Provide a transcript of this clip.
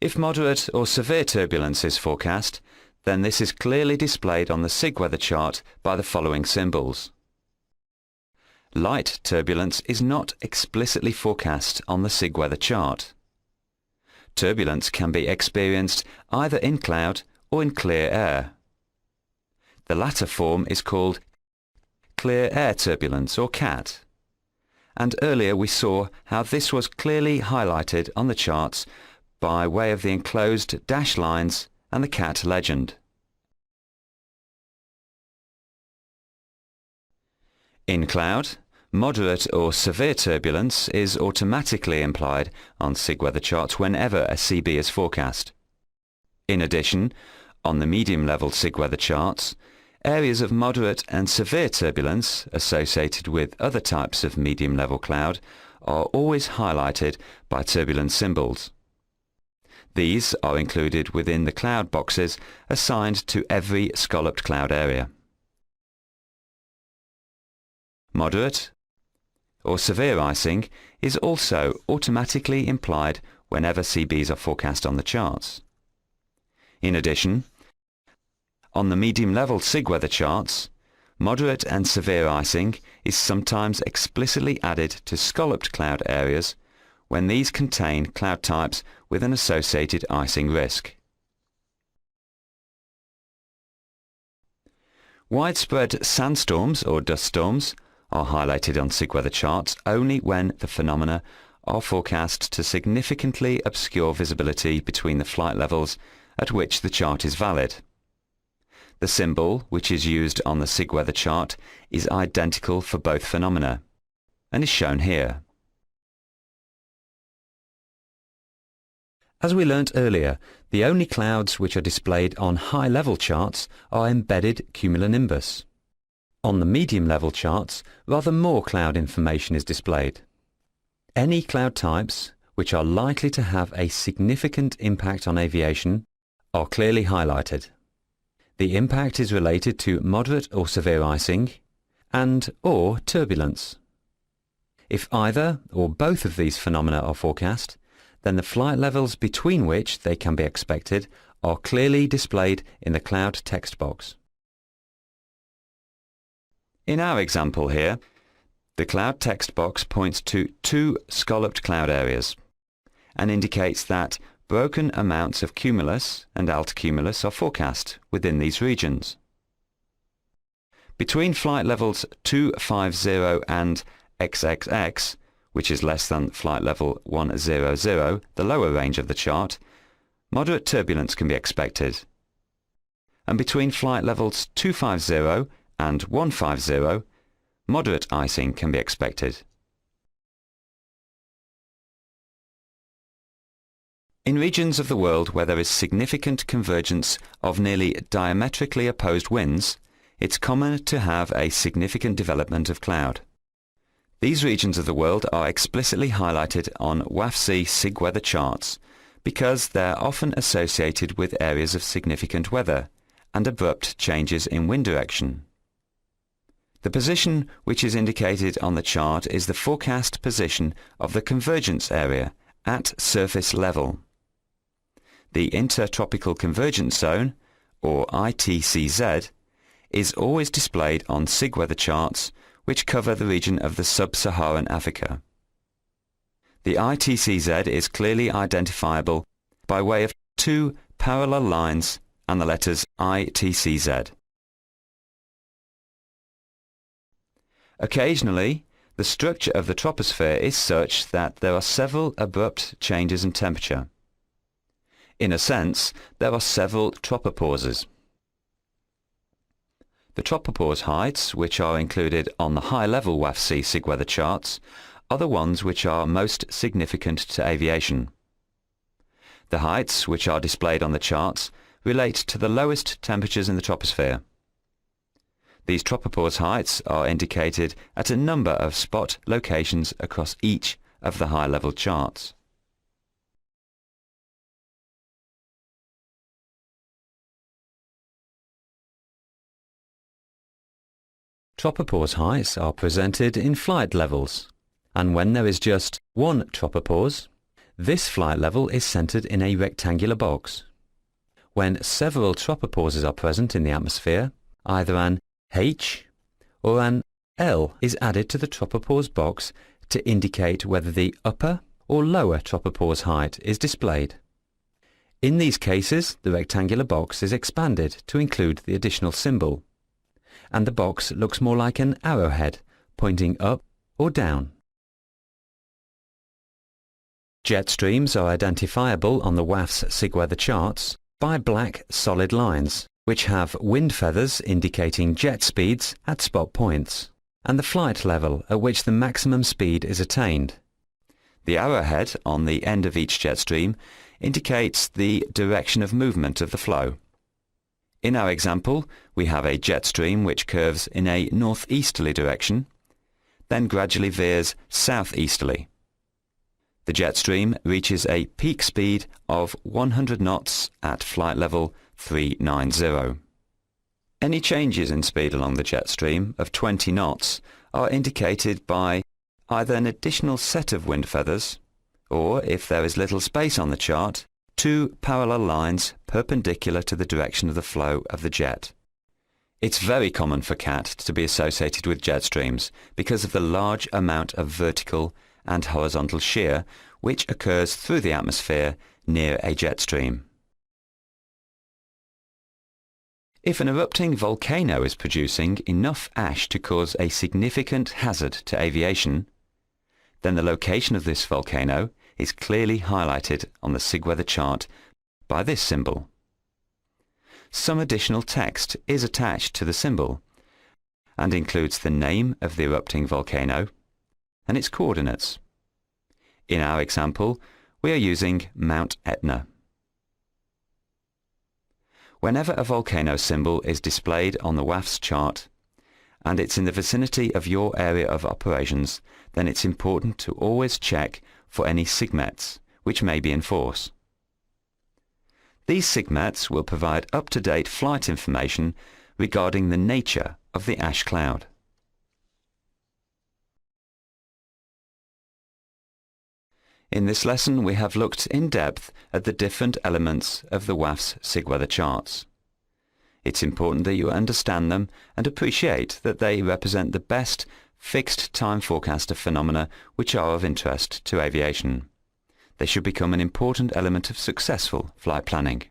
If moderate or severe turbulence is forecast, then this is clearly displayed on the SIG weather chart by the following symbols. Light turbulence is not explicitly forecast on the SIG weather chart. Turbulence can be experienced either in cloud or in clear air. The latter form is called clear air turbulence, or CAT. And earlier we saw how this was clearly highlighted on the charts by way of the enclosed dashed lines and the CAT legend. In cloud, moderate or severe turbulence is automatically implied on SIG weather charts whenever a CB is forecast. In addition, on the medium-level SIG weather charts, areas of moderate and severe turbulence associated with other types of medium-level cloud are always highlighted by turbulence symbols. These are included within the cloud boxes assigned to every scalloped cloud area. Moderate or severe icing is also automatically implied whenever CBs are forecast on the charts. In addition, on the medium-level SIG weather charts, moderate and severe icing is sometimes explicitly added to scalloped cloud areas when these contain cloud types with an associated icing risk. Widespread sandstorms or dust storms are highlighted on SIG weather charts only when the phenomena are forecast to significantly obscure visibility between the flight levels at which the chart is valid. The symbol, which is used on the SIG weather chart, is identical for both phenomena, and is shown here. As we learnt earlier, the only clouds which are displayed on high-level charts are embedded cumulonimbus. On the medium-level charts, rather more cloud information is displayed. Any cloud types which are likely to have a significant impact on aviation are clearly highlighted. The impact is related to moderate or severe icing and/or turbulence. If either or both of these phenomena are forecast, then the flight levels between which they can be expected are clearly displayed in the cloud text box. In our example here, the cloud text box points to two scalloped cloud areas and indicates that broken amounts of cumulus and altocumulus are forecast within these regions. Between flight levels 250 and XXX, which is less than flight level 100, the lower range of the chart, moderate turbulence can be expected. And between flight levels 250 and 150, moderate icing can be expected. In regions of the world where there is significant convergence of nearly diametrically opposed winds, it's common to have a significant development of cloud. These regions of the world are explicitly highlighted on WAFC SIG weather charts because they're often associated with areas of significant weather and abrupt changes in wind direction. The position which is indicated on the chart is the forecast position of the convergence area at surface level. The Intertropical Convergence Zone, or ITCZ, is always displayed on SIG weather charts which cover the region of the sub-Saharan Africa. The ITCZ is clearly identifiable by way of two parallel lines and the letters ITCZ. Occasionally, the structure of the troposphere is such that there are several abrupt changes in temperature. In a sense, there are several tropopauses. The tropopause heights, which are included on the high-level WAFC SIG weather charts, are the ones which are most significant to aviation. The heights, which are displayed on the charts, relate to the lowest temperatures in the troposphere. These tropopause heights are indicated at a number of spot locations across each of the high-level charts. Tropopause heights are presented in flight levels, and when there is just one tropopause, This flight level is centered in a rectangular box. When several tropopauses are present in the atmosphere, either an H or an L is added to the tropopause box to indicate whether the upper or lower tropopause height is displayed. In these cases, the rectangular box is expanded to include the additional symbol, and the box looks more like an arrowhead pointing up or down. Jet streams are identifiable on the WAF's SIG-weather charts by black solid lines, which have wind feathers indicating jet speeds at spot points, and the flight level at which the maximum speed is attained. The arrowhead on the end of each jet stream indicates the direction of movement of the flow. In our example, we have a jet stream which curves in a northeasterly direction, then gradually veers southeasterly. The jet stream reaches a peak speed of 100 knots at flight level 390. Any changes in speed along the jet stream of 20 knots are indicated by either an additional set of wind feathers, or, if there is little space on the chart, two parallel lines perpendicular to the direction of the flow of the jet. It's very common for CAT to be associated with jet streams because of the large amount of vertical and horizontal shear which occurs through the atmosphere near a jet stream. If an erupting volcano is producing enough ash to cause a significant hazard to aviation, then the location of this volcano is clearly highlighted on the SIG-weather chart by this symbol. Some additional text is attached to the symbol and includes the name of the erupting volcano and its coordinates. In our example, we are using Mount Etna. Whenever a volcano symbol is displayed on the WAF's chart, and it's in the vicinity of your area of operations, then it's important to always check for any SIGMETs, which may be in force. These SIGMETs will provide up-to-date flight information regarding the nature of the ash cloud. In this lesson, we have looked in depth at the different elements of the WAF's SIG-weather charts. It's important that you understand them and appreciate that they represent the best fixed time forecast of phenomena which are of interest to aviation. They should become an important element of successful flight planning.